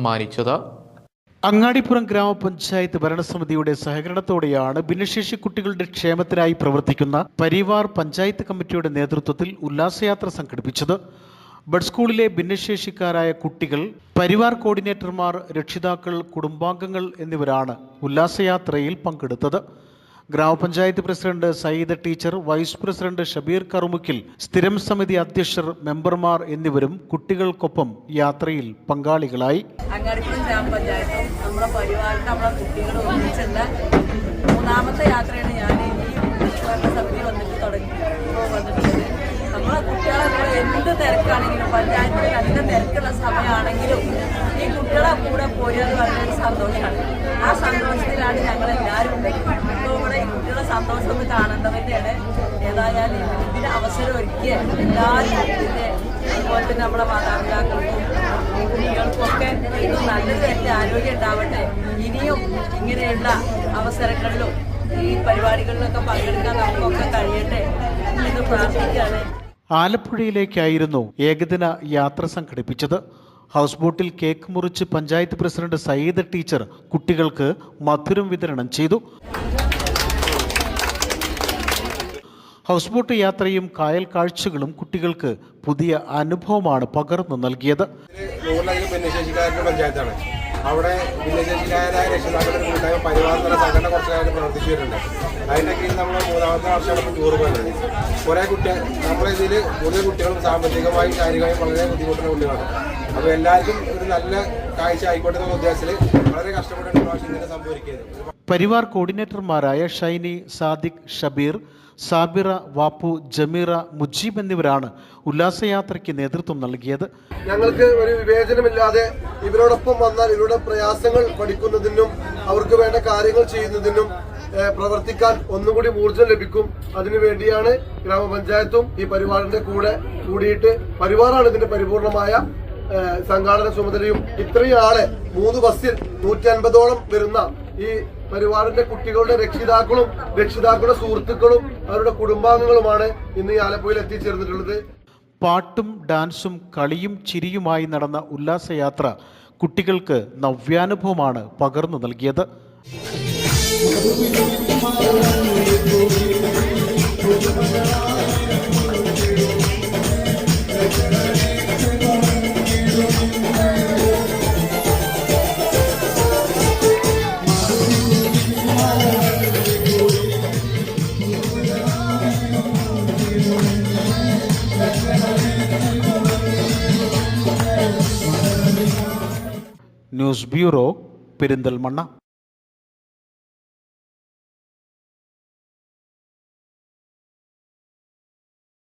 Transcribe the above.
സമ്മാനിച്ചത്. അങ്ങാടിപ്പുറം ഗ്രാമപഞ്ചായത്ത് ഭരണസമിതിയുടെ സഹകരണത്തോടെയാണ് ഭിന്നശേഷി കുട്ടികളുടെ ക്ഷേമത്തിനായി പ്രവർത്തിക്കുന്ന പരിവാർ പഞ്ചായത്ത് കമ്മിറ്റിയുടെ നേതൃത്വത്തിൽ ഉല്ലാസയാത്ര സംഘടിപ്പിച്ചത്. ബഡ് സ്കൂളിലെ ഭിന്നശേഷിക്കാരായ കുട്ടികൾ, പരിവാർ കോർഡിനേറ്റർമാർ, രക്ഷിതാക്കൾ, കുടുംബാംഗങ്ങൾ എന്നിവരാണ് ഉല്ലാസയാത്രയിൽ പങ്കെടുത്തത്. ഗ്രാമപഞ്ചായത്ത് president Sayyida teacher, vice president Shabeer കറുമുക്കിൽ, സ്ഥിരം സമിതി അധ്യക്ഷർ, മെമ്പർമാർ എന്നിവരും കുട്ടികൾക്കൊപ്പം യാത്രയിൽ പങ്കാളികളായി. അങ്ങാടിപ്പുറം ഗ്രാമപഞ്ചായത്തും നമ്മുടെ പരിവാറിന്റെ നമ്മുടെ കുട്ടികൾ ഒന്നിച്ചുള്ള മൂന്നാമത്തെ യാത്രയാണ് ഞാൻ ഈ ഭരണസമിതി വന്നിട്ടുള്ളത്. നമ്മളെ കുട്ടികളെ എന്ത് തിരക്കാണെങ്കിലും, പഞ്ചായത്തിൽ നല്ല തിരക്കുള്ള സമയമാണെങ്കിലും ഈ കുട്ടികളെ കൂടെ പോയത് വളരെ സന്തോഷമാണ്. ആ സന്തോഷത്തിലാണ് ഞങ്ങളെല്ലാവരും ഇപ്പോൾ ഇവിടെ ഈ കുട്ടികളെ സന്തോഷം ഒന്ന് കാണേണ്ടതിൻ്റെയാണ്. ഏതായാലും ഇതിന് അവസരം ഒരുക്കിയ എല്ലാവരും അതുപോലെ തന്നെ നമ്മുടെ മാതാപിതാക്കൾക്കും കുട്ടികൾക്കും ഒക്കെ ഇത് നല്ലൊരു ആരോഗ്യം ഉണ്ടാവട്ടെ. ഇനിയും ഇങ്ങനെയുള്ള അവസരങ്ങളിലും ഈ പരിപാടികളിലൊക്കെ പങ്കെടുക്കാൻ നമുക്കൊക്കെ കഴിയട്ടെ എന്ന് പ്രാർത്ഥിക്കുകയാണ്. ആലപ്പുഴയിലേക്കായിരുന്നു ഏകദിന യാത്ര സംഘടിപ്പിച്ചത്. ഹൗസ് ബോട്ടിൽ കേക്ക് മുറിച്ച് പഞ്ചായത്ത് പ്രസിഡന്റ് സയ്യിദ ടീച്ചർ കുട്ടികൾക്ക് മധുരം വിതരണം ചെയ്തു. ഹൗസ് ബോട്ട് യാത്രയും കായൽ കാഴ്ചകളും കുട്ടികൾക്ക് പുതിയ അനുഭവമാണ് പകർന്നു നൽകിയത്. പഞ്ചായത്താണ് അവിടെ ഭിന്നശേഷിക്കാരായ രക്ഷിതാക്കളുടെ കൂട്ടായ്മ പരിവാറിന്റെ സംഘടന കുറച്ച് കാലം പ്രവർത്തിച്ചു വരുന്നുണ്ട്. അതിൻ്റെ കീഴിൽ നമ്മൾ മൂന്നാമത്തെ വർഷമാണ് ടൂർ പോകുന്നത്. കുറേ കുട്ടികൾ നമ്മളിതിൽ കൂടുതൽ കുട്ടികളും സാമ്പത്തികമായും ശാരീരികമായും വളരെ ബുദ്ധിമുട്ടുന്ന കുട്ടികളാണ്. അപ്പോൾ എല്ലാവർക്കും ഒരു നല്ല കാഴ്ച ആയിക്കോട്ടെ എന്ന ഉദ്ദേശത്തിൽ വളരെ കഷ്ടപ്പെട്ടാണ് പ്രാവശ്യം ഇങ്ങനെ സംഭവിക്കുന്നത്. പരിവാർ കോർഡിനേറ്റർമാരായ ഷൈനി, സാദിഖ്, ഷബീർ, സാബിറ, വാപ്പു, ജമീറ, മുജീബ് എന്നിവരാണ് ഉല്ലാസയാത്രയ്ക്ക് നേതൃത്വം നൽകിയത്. ഞങ്ങൾക്ക് ഒരു വിവേചനമില്ലാതെ ഇവരോടൊപ്പം വന്നാൽ ഇവരുടെ പ്രയാസങ്ങൾ പഠിക്കുന്നതിനും അവർക്ക് വേണ്ട കാര്യങ്ങൾ ചെയ്യുന്നതിനും പ്രവർത്തിക്കാൻ ഒന്നുകൂടി ഊർജ്ജം ലഭിക്കും. അതിനുവേണ്ടിയാണ് ഗ്രാമപഞ്ചായത്തും ഈ പരിവാറിന്റെ കൂടെ കൂടിയിട്ട്, പരിവാറാണ് ഇതിന്റെ പരിപൂർണമായ സംഘാടന ചുമതലയും. ഇത്രയും ആളെ 3 ബസ്സിൽ 150ഓളം വരുന്ന ഈ പരിവാറിന്റെ കുട്ടികളുടെ രക്ഷിതാക്കളും രക്ഷിതാക്കളുടെ സുഹൃത്തുക്കളും അവരുടെ കുടുംബാംഗങ്ങളുമാണ് ഇന്ന് ഈ ആലപ്പുഴയിൽ എത്തിച്ചേർന്നിട്ടുള്ളത്. പാട്ടും ഡാൻസും കളിയും ചിരിയുമായി നടന്ന ഉല്ലാസയാത്ര കുട്ടികൾക്ക് നവ്യാനുഭവമാണ് പകർന്നു നൽകിയത്. News bureau, Perinthalmanna.